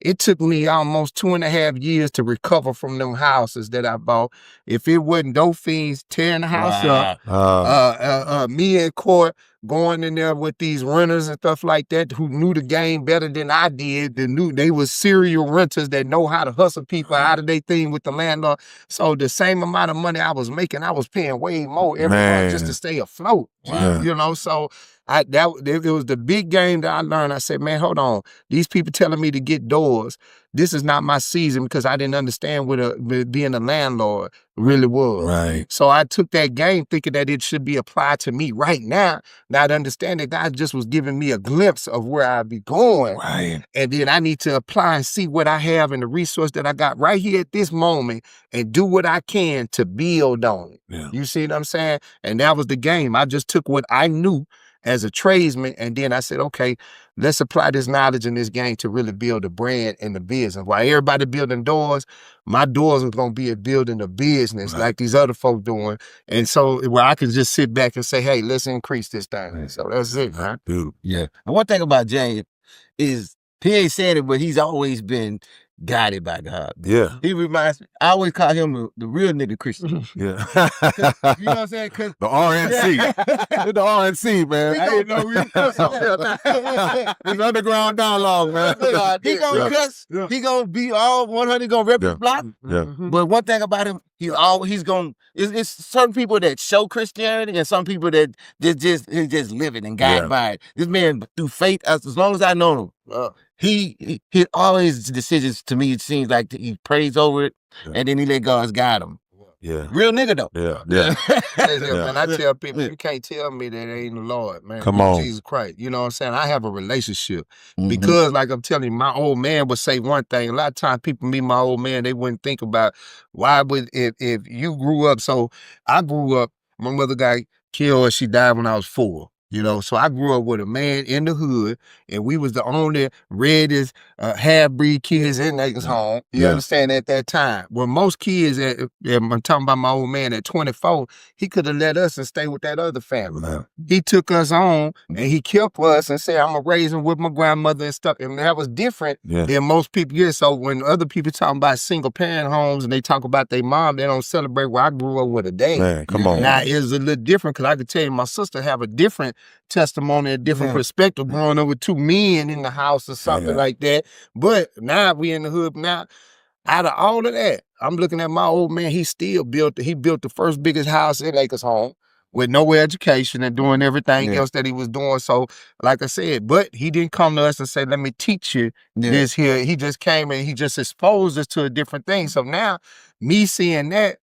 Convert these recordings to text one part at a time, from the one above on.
it took me almost 2.5 years to recover from them houses that I bought. If it wasn't those fiends tearing the house up, me in court going in there with these renters and stuff like that who knew the game better than I did. They were serial renters that know how to hustle people out of their thing with the landlord. So the same amount of money I was making, I was paying way more every month just to stay afloat. Wow. You know, so it was the big game that I learned. I said, man, hold on. These people telling me to get doors. This is not my season because I didn't understand what being a landlord really was. Right. So I took that game thinking that it should be applied to me right now, not understanding God just was giving me a glimpse of where I'd be going. Right. And then I need to apply and see what I have and the resource that I got right here at this moment and do what I can to build on it. Yeah. You see what I'm saying? And that was the game. I just took what I knew as a tradesman, and then I said, okay, let's apply this knowledge in this game to really build a brand and the business. While everybody building doors, my doors was gonna be building a business like these other folks doing. And so where I could just sit back and say, hey, let's increase this thing. Right. So that's it, man. Dude. Yeah. And one thing about James is he ain't said it, but he's always been guided by God. Yeah. He reminds me, I always call him the real nigga Christian. Yeah. You know what I'm saying? Cause the RNC. The RNC, man. I didn't know we It's underground dialogue, man. He gonna cuss. Yeah. He gonna be all 100. Gonna rep the block. Yeah. But one thing about him, he's gonna. It's certain people that show Christianity and some people that just live it and guide by it. This man, through faith, as long as I know him, he all his decisions to me, it seems like he prays over it and then he let God's guide him. Yeah. Real nigga though. Yeah. Yeah. Man, I tell people, you can't tell me that it ain't the Lord, man. Come on. Jesus Christ. You know what I'm saying? I have a relationship. Because, like I'm telling you, my old man would say one thing. A lot of times people meet my old man, they wouldn't think about why would, if you grew up. So I grew up, my mother got killed and she died when I was 4. You know, so I grew up with a man in the hood, and we was the only reddest half-breed kids in niggas' home. You understand, at that time. When most kids, I'm talking about my old man at 24, he could have let us and stay with that other family. Wow. He took us on, and he kept us and said, I'm going to raise him with my grandmother and stuff. And that was different than most people here. So when other people talking about single-parent homes and they talk about their mom, they don't celebrate where I grew up with a dad. Man, come on. Now, it's a little different because I could tell you my sister have a different testimony, a different perspective growing up with 2 men in the house or something like that. But now we in the hood. Now, out of all of that, I'm looking at my old man. He built the first biggest house in Acres home with no education and doing everything else that he was doing. So, like I said, but he didn't come to us and say, let me teach you this here. He just came and he just exposed us to a different thing. So now, me seeing that,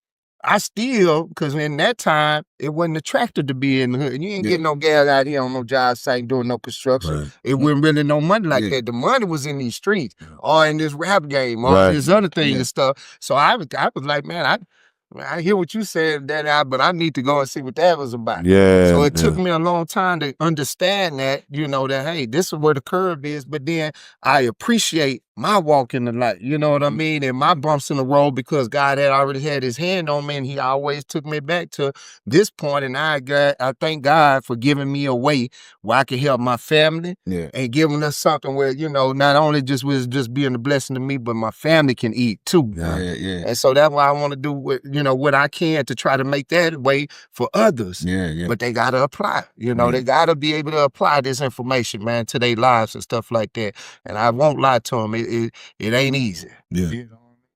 I still, because in that time, it wasn't attractive to be in the hood. You ain't getting no gas out here on no job site doing no construction. Right. It wasn't really no money like that. The money was in these streets or in this rap game or this other thing and stuff. So I was like, man, I hear what you said, but I need to go and see what that was about. Yeah. So it took me a long time to understand that, that, hey, this is where the curve is. But then I appreciate my walk in the light, you know what I mean? And my bumps in the road because God had already had his hand on me and he always took me back to this point. And I thank God for giving me a way where I can help my family and giving us something where, not only was just being a blessing to me, but my family can eat too. And so that's why I want to do what I can to try to make that way for others. But they got to apply, they got to be able to apply this information, man, to their lives and stuff like that. And I won't lie to them. It ain't easy. Yeah.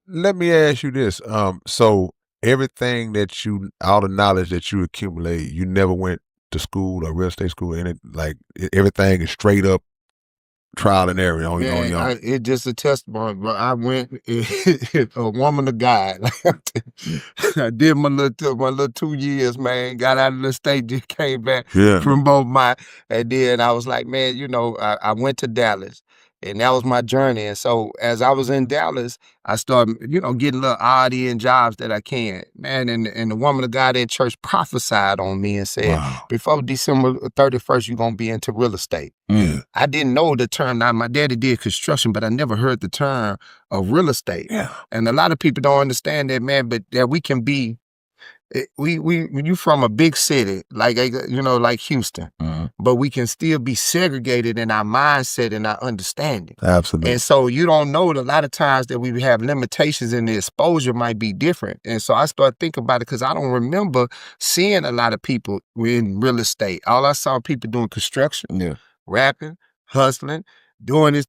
Let me ask you this. So everything all the knowledge that you accumulate, you never went to school or real estate school, and everything is straight up trial and error on your own. It's just a testimony, but I went a woman of God. I did my little 2 years, man. Got out of the state, just came back from both and then I was like, man, I went to Dallas. And that was my journey. And so as I was in Dallas, I started, getting little oddity and jobs that I can. Man, and the woman of God in church prophesied on me and said, before December 31st, you're going to be into real estate. I didn't know the term. Now, my daddy did construction, but I never heard the term of real estate. And a lot of people don't understand that, man, but that we can be when you from a big city, like, like Houston, but we can still be segregated in our mindset and our understanding. Absolutely. And so you don't know that a lot of times that we have limitations and the exposure might be different. And so I start thinking about it because I don't remember seeing a lot of people in real estate. All I saw people doing construction, rapping, hustling, doing this thing.